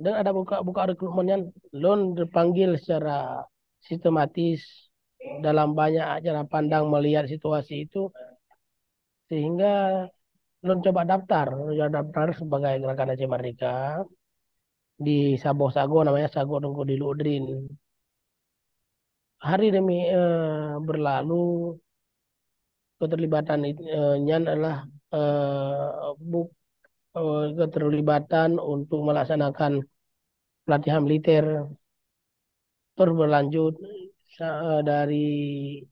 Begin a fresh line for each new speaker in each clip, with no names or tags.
Dan ada buka rekrutmennya, loan dipanggil secara sistematis dalam banyak cara pandang melihat situasi itu, sehingga loan coba daftar sebagai Gerakan Aceh Merdeka di Sabah Sago, namanya Sago Tengku di Ludrin. Hari demi berlalu, keterlibatannya adalah eh, buk, keterlibatan untuk melaksanakan pelatihan militer terus berlanjut dari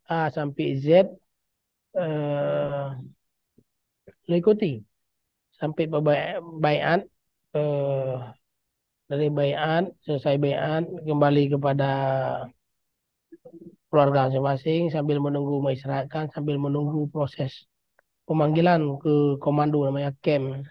A sampai Z, mengikuti sampai bayat, eh, dari bayat selesai bayat kembali kepada keluarga masing-masing sambil menunggu masyarakat, sambil menunggu proses pemanggilan ke komando namanya camp.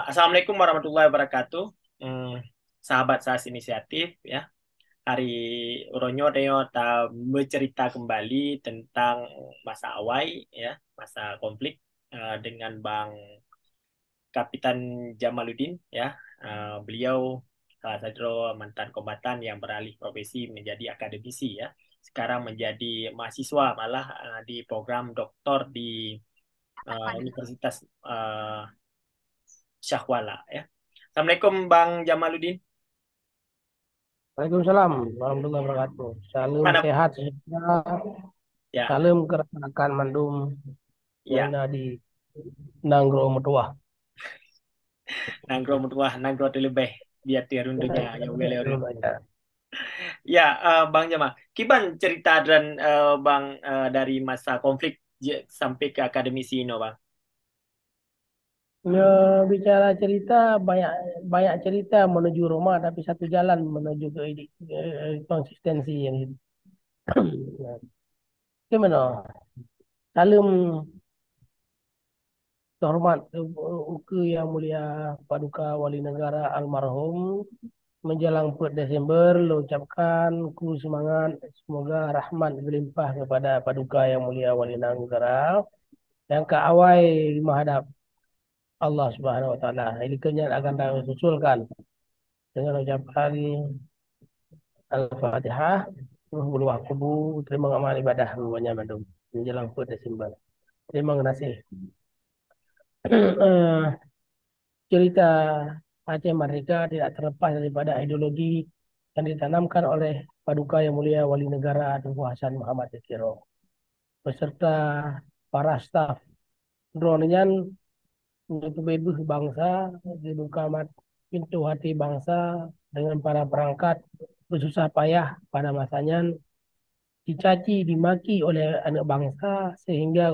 Assalamualaikum warahmatullahi wabarakatuh. Sahabat SAS Inisiatif ya. Hari Uronyo Deo ta bercerita kembali tentang masa awal ya, masa konflik dengan Bang Kapitan Jamaluddin ya. Beliau salah satu mantan kombatan yang beralih profesi menjadi akademisi ya. Sekarang menjadi mahasiswa malah di program doktor di Universitas Syahwala ya. Assalamualaikum Bang Jamaluddin.
Waalaikumsalam warahmatullahi wabarakatuh. Salam
Mana?
sehat sejahtera.
Ya,
Salam keresakan mandum yang
ya.
di Nanggro Metuah.
Nangro mutuah, nangro lebih biar tiarundunya ya welerin.
Ya.
Ya, Bang Jamal. Kiban cerita dan Bang dari masa konflik sampai ke akademisi ini, Bang.
Ya, bicara cerita, banyak banyak cerita menuju Roma, tapi satu jalan menuju ke konsistensi yang itu. Nah, gimana? Salam terhormat ke yang mulia Paduka Wali Negara almarhum menjelang 4 Desember, lo ucapkan ku semangat, semoga rahmat berlimpah kepada Paduka yang mulia Wali Negara yang ke awal menghadap Allah Subhanahu Wa Taala. Ini kenyat akan kami susulkan dengan ucapan Al-Fatihah. Bulu kubu terima amal ibadah semuanya madum menjelang 4 Desember. Terima kasih. Cerita Aceh Merdeka tidak terlepas daripada ideologi yang ditanamkan oleh Paduka yang mulia Wali Negara Tunku Hasan Muhammad Sekiro beserta para staf dronian untuk ibu bangsa dibuka pintu hati bangsa dengan para perangkat bersusah payah pada masanya dicaci dimaki oleh anak bangsa sehingga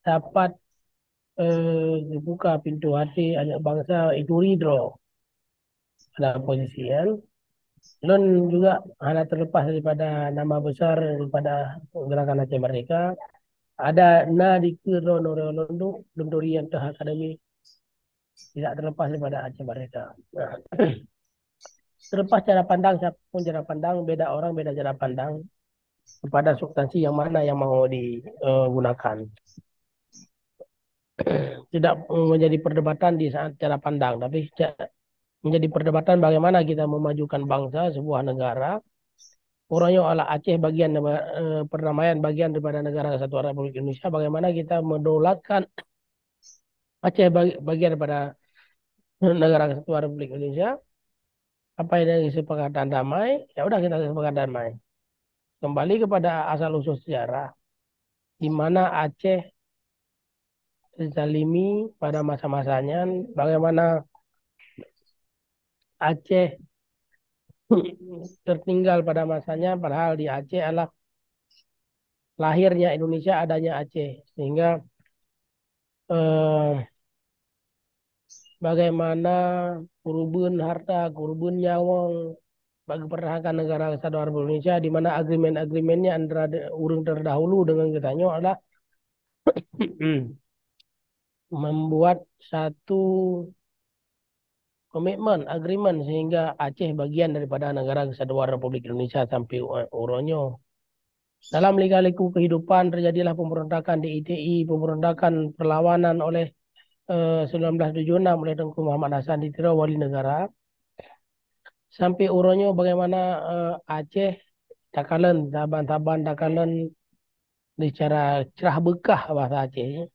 dapat dibuka pintu hati anak bangsa itu ridho pada posisian. Dan juga hanya terlepas daripada nama besar daripada Gerakan Aceh Merdeka. Ada na di Londo Londorian Tah Akademi tidak terlepas daripada Aceh Merdeka. Nah, terlepas cara pandang, siapapun cara pandang, beda orang beda cara pandang kepada substansi yang mana yang mau digunakan. Tidak menjadi perdebatan di saat cara pandang, tapi menjadi perdebatan bagaimana kita memajukan bangsa, sebuah negara. Orangnya ala Aceh bagian perdamaian bagian daripada negara Kesatuan Republik Indonesia. Bagaimana kita mendaulatkan Aceh bagian daripada negara Kesatuan Republik Indonesia. Apa yang dari kesepakatan damai, ya udah kita kesepakatan damai. Kembali kepada asal usul sejarah, di mana Aceh dizalimi pada masa-masanya, bagaimana Aceh tertinggal pada masanya, padahal di Aceh adalah lahirnya Indonesia, adanya Aceh, sehingga eh, bagaimana kurubun harta, kurubun nyawa bagi pertahankan negara Kesatuan Republik Indonesia, di mana agreement-agreementnya antara urung terdahulu dengan kitanya adalah membuat satu komitmen, agreement sehingga Aceh bagian daripada negara kesatuan Republik Indonesia sampai uronyo. Dalam lika-liku kehidupan terjadilah pemberontakan di ITI, pemberontakan perlawanan oleh 1976 oleh Tengku Muhammad Hasan Ditiro Wali Negara. Sampai uronyo bagaimana Aceh, Takalan, Taban-Taban, Takalan secara cerah bekah bahasa Aceh.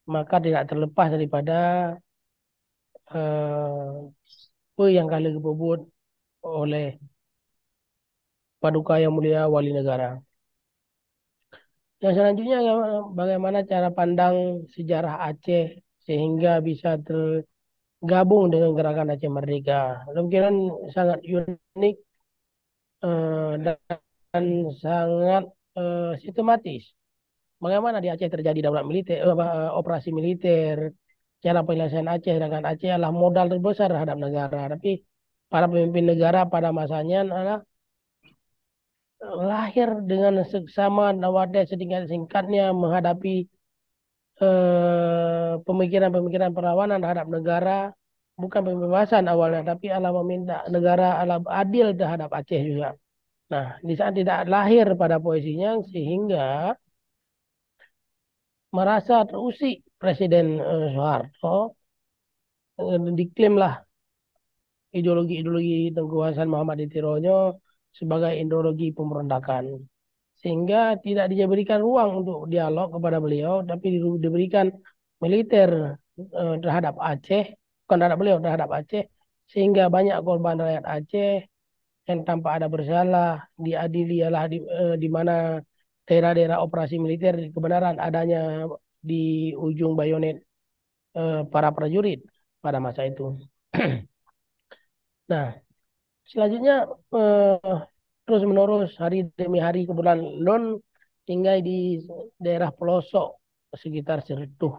Maka tidak terlepas daripada apa yang kali disebut oleh Paduka Yang Mulia Wali Negara. Yang selanjutnya bagaimana cara pandang sejarah Aceh sehingga bisa tergabung dengan gerakan Aceh Merdeka. Demikian sangat unik dan sangat sistematis. Bagaimana di Aceh terjadi daulat militer, operasi militer, cara penyelesaian Aceh dengan Aceh adalah modal terbesar terhadap negara. Tapi para pemimpin negara pada masanya adalah lahir dengan seksama nawadah singkatnya menghadapi pemikiran-pemikiran perlawanan terhadap negara, bukan pembebasan awalnya, tapi Allah meminta negara Allah adil terhadap Aceh juga. Nah, di saat tidak lahir pada posisinya sehingga merasa terusik Presiden Soeharto diklaimlah ideologi-ideologi Tengku Hasan Muhammad Dittironyo sebagai ideologi pemberontakan. Sehingga tidak diberikan ruang untuk dialog kepada beliau, tapi diberikan militer terhadap Aceh, bukan terhadap beliau, terhadap Aceh, sehingga banyak korban rakyat Aceh yang tanpa ada bersalah diadili ialah di mana daerah-daerah operasi militer kebenaran adanya di ujung bayonet para prajurit pada masa itu. Nah, selanjutnya terus menerus hari demi hari kebetulan non tinggal di daerah pelosok sekitar Sertuh,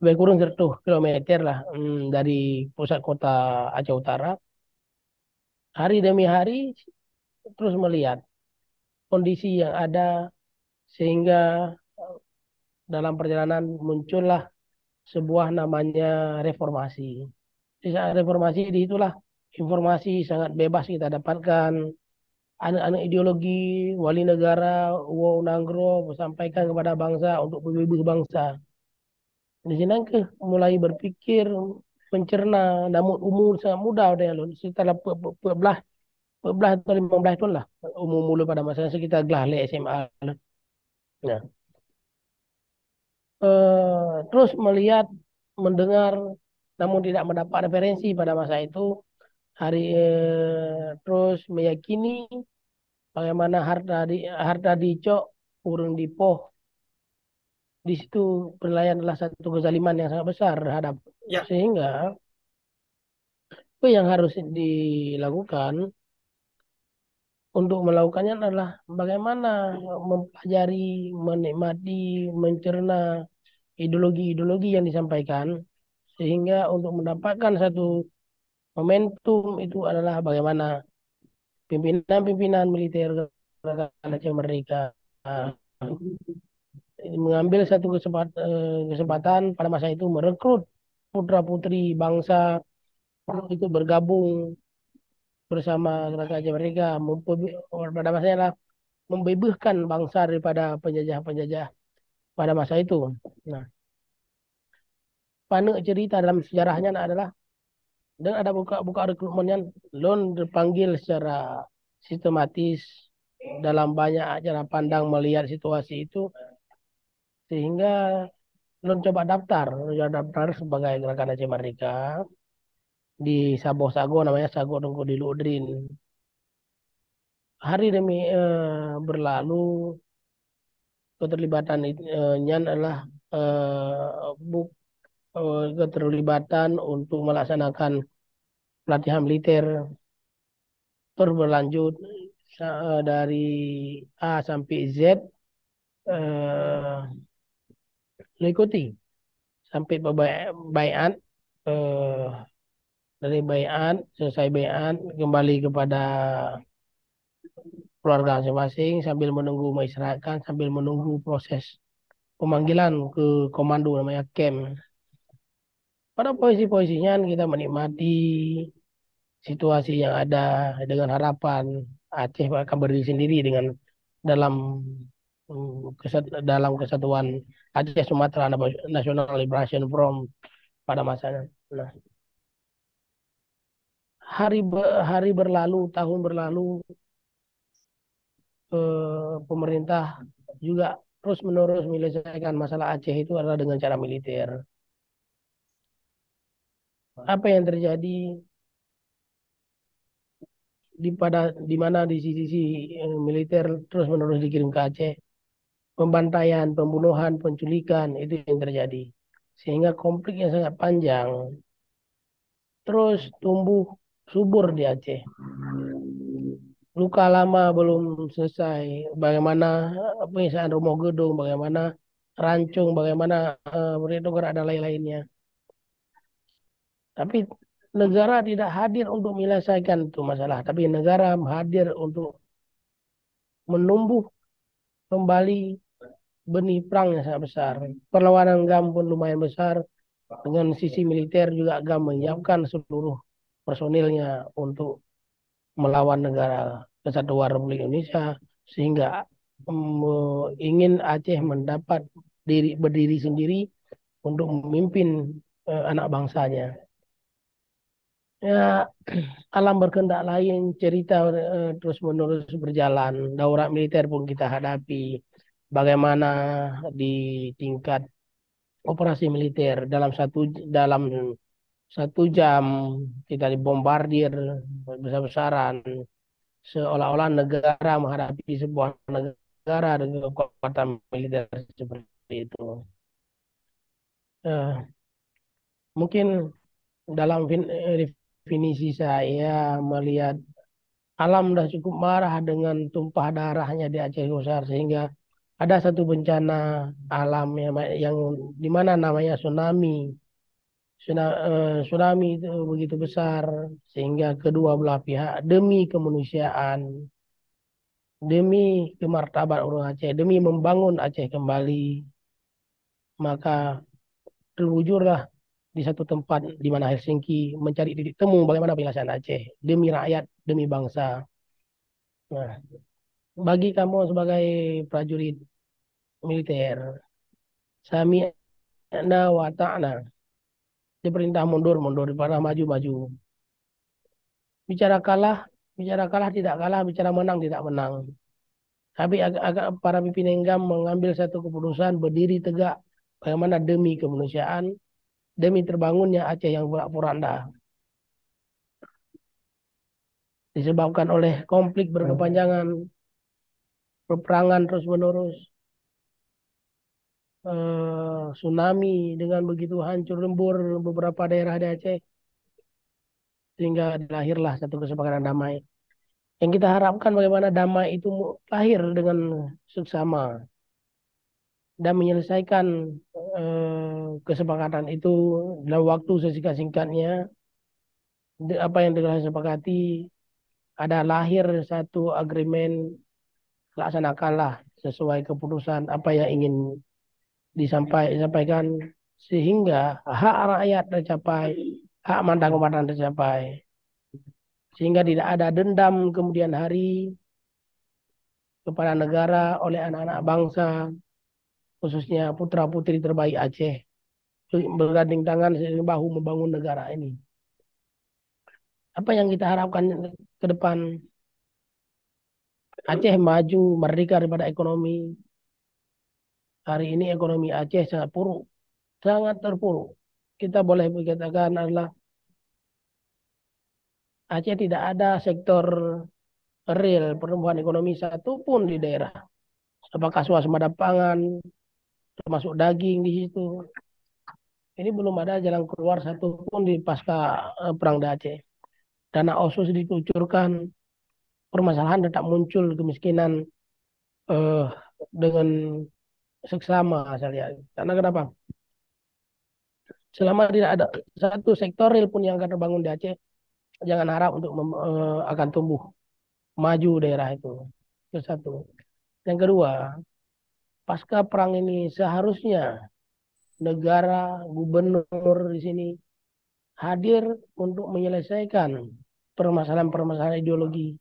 lebih kurang Sertuh kilometer lah dari pusat kota Aceh Utara. Hari demi hari terus melihat kondisi yang ada sehingga dalam perjalanan muncullah sebuah namanya reformasi. Di saat reformasi di itulah informasi sangat bebas kita dapatkan. Anak-anak ideologi wali negara Wow Nangro sampaikan kepada bangsa untuk pembebasan bangsa. Di sini ke mulai berpikir mencerna, namun umur sangat muda udah ya, setelah 14 atau 15 tahun lah umur mula pada masa sekitar gelah SMA. Nah, terus melihat, mendengar, namun tidak mendapat referensi pada masa itu. Terus meyakini bagaimana harta dicok, urung dipoh. Di situ penilaian adalah satu kezaliman yang sangat besar terhadap sehingga apa yang harus dilakukan untuk melakukannya adalah bagaimana mempelajari, menikmati, mencerna ideologi-ideologi yang disampaikan sehingga untuk mendapatkan satu momentum itu adalah bagaimana pimpinan-pimpinan militer gerakan Aceh Merdeka mengambil satu kesempatan pada masa itu merekrut putra-putri bangsa itu bergabung bersama gerakan Aceh Merdeka pada masanya lah membebaskan bangsa daripada penjajah-penjajah pada masa itu. Nah, panel cerita dalam sejarahnya adalah dan ada buka rekrutmennya Lon dipanggil secara sistematis dalam banyak acara pandang melihat situasi itu sehingga Lon coba daftar sebagai gerakan Aceh Merdeka di Sabah Sago namanya Sago Tengku di Ludrin. Hari demi berlalu keterlibatannya adalah keterlibatan untuk melaksanakan pelatihan militer terus berlanjut dari A sampai Z mengikuti sampai baiat dari baiat selesai baiat kembali kepada keluarga masing-masing sambil menunggu masyarakat sambil menunggu proses pemanggilan ke komando namanya camp. Pada posisi-posisinya kita menikmati situasi yang ada dengan harapan Aceh akan berdiri sendiri dengan dalam dalam kesatuan Aceh Sumatera National Liberation Front pada masanya. Nah, hari berlalu, tahun berlalu, pemerintah juga terus-menerus menyelesaikan masalah Aceh itu adalah dengan cara militer. Apa yang terjadi di mana di sisi militer terus-menerus dikirim ke Aceh, pembantaian, pembunuhan, penculikan itu yang terjadi. Sehingga konflik yang sangat panjang terus tumbuh subur di Aceh. Luka lama belum selesai. Bagaimana penyiksaan rumah gedung, bagaimana rancung, bagaimana perlindungan ada lain-lainnya. Tapi negara tidak hadir untuk menyelesaikan itu masalah. Tapi negara hadir untuk menumbuh kembali benih perang yang sangat besar. Perlawanan GAM pun lumayan besar. Dengan sisi militer juga GAM menyiapkan seluruh personilnya untuk melawan negara kesatuan Republik Indonesia sehingga ingin Aceh mendapat berdiri sendiri untuk memimpin anak bangsanya. Ya, alam berkehendak lain, cerita terus-menerus berjalan. Daurat militer pun kita hadapi. Bagaimana di tingkat operasi militer dalam 1 jam kita dibombardir besar-besaran, seolah-olah negara menghadapi sebuah negara dengan kekuatan militer seperti itu. Eh, Mungkin dalam definisi saya melihat alam sudah cukup marah dengan tumpah darahnya di Aceh Besar sehingga ada satu bencana alam yang di mana namanya tsunami. Tsunami itu begitu besar sehingga kedua belah pihak demi kemanusiaan, demi kemartabat orang Aceh, demi membangun Aceh kembali, maka terwujudlah di satu tempat di mana Helsinki mencari titik temu bagaimana penyelesaian Aceh demi rakyat, demi bangsa. Nah, bagi kamu sebagai prajurit militer, sami'na wa ta'na, diperintah mundur, mundur, diperintah maju, maju. Bicara kalah, bicara kalah tidak kalah, bicara menang tidak menang. Tapi agak para pimpinan GAM mengambil satu keputusan berdiri tegak bagaimana demi kemanusiaan, demi terbangunnya Aceh yang porak-poranda disebabkan oleh konflik berkepanjangan, peperangan terus-menerus, tsunami dengan begitu hancur lembur beberapa daerah di Aceh, sehingga lahirlah satu kesepakatan damai. Yang kita harapkan bagaimana damai itu lahir dengan seksama dan menyelesaikan kesepakatan itu dalam waktu sesingkat-singkatnya. Apa yang telah disepakati ada lahir satu agreement, laksanakanlah sesuai keputusan apa yang ingin disampaikan sehingga hak rakyat tercapai, hak mantan komandan tercapai, sehingga tidak ada dendam kemudian hari kepada negara oleh anak-anak bangsa, khususnya putra-putri terbaik Aceh, berganding tangan seiring bahu membangun negara ini. Apa yang kita harapkan ke depan? Aceh maju, merdeka daripada ekonomi. Hari ini ekonomi Aceh sangat buruk, sangat terpuruk. Kita boleh berkatakan adalah Aceh tidak ada sektor real pertumbuhan ekonomi satupun di daerah. Apakah swasembada pangan, termasuk daging di situ. Ini belum ada jalan keluar satupun di pasca perang di Aceh. Dana OSUS dikucurkan, permasalahan tetap muncul, kemiskinan eh, dengan seksama saya lihat. Karena kenapa? Selama tidak ada satu sektor real pun yang akan terbangun di Aceh, jangan harap untuk akan tumbuh maju daerah itu. Itu satu. Yang kedua, pasca perang ini seharusnya negara, gubernur di sini hadir untuk menyelesaikan permasalahan-permasalahan ideologi